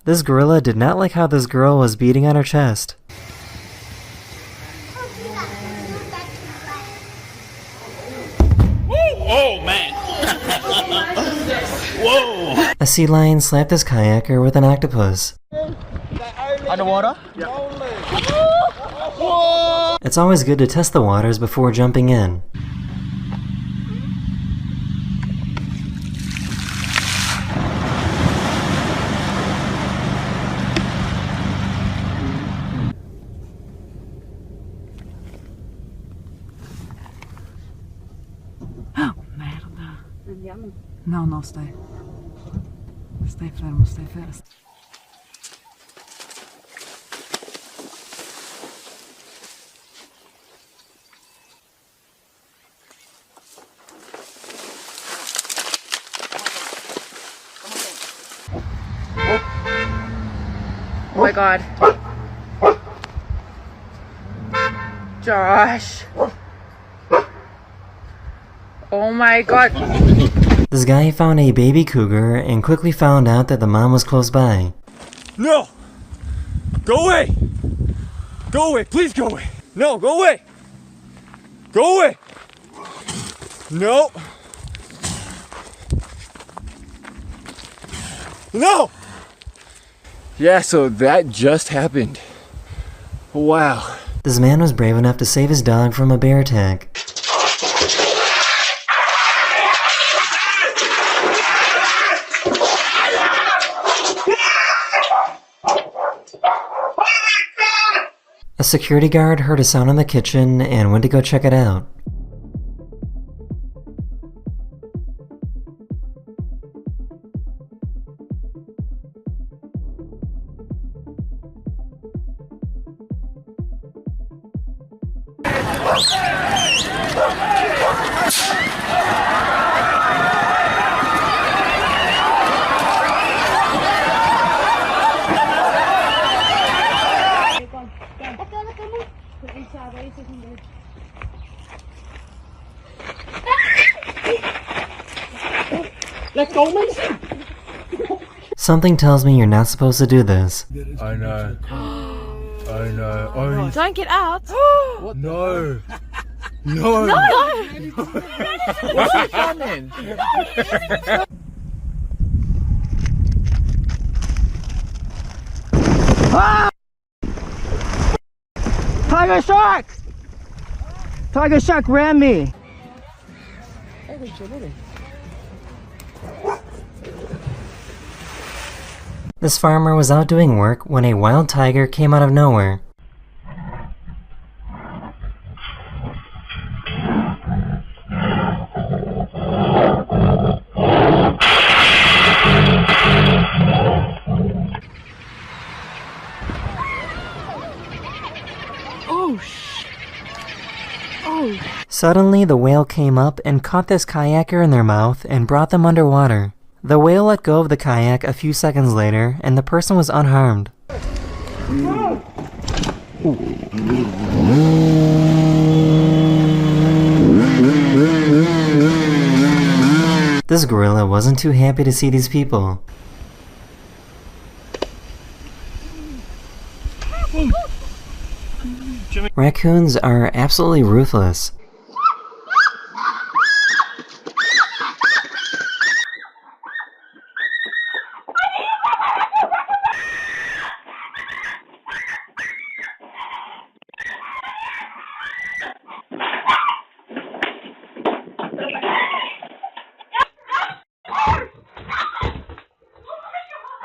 This gorilla did not like how this girl was beating on her chest. Oh man! Whoa! A sea lion slapped this kayaker with an octopus. Underwater? Yeah. It's always good to test the waters before jumping in. Merda. Não, não, stay. Stay firm, stay first. Oh my god. Josh. Oh my god. This guy found a baby cougar and quickly found out that the mom was close by. No! Go away! Go away! Please go away! No, go away! Go away! No! No! Yeah, so that just happened. Wow. This man was brave enough to save his dog from a bear attack. A security guard heard a sound in the kitchen and went to go check it out. Let's go, Mason! Something tells me you're not supposed to do this. I know. I know. Oh, Don't get out. what? No. No. No. What's he coming? Tiger shark! Tiger shark ran me. This farmer was out doing work when a wild tiger came out of nowhere. Suddenly, the whale came up and caught this kayaker in their mouth and brought them underwater. The whale let go of the kayak a few seconds later, and the person was unharmed. This gorilla wasn't too happy to see these people. Raccoons are absolutely ruthless.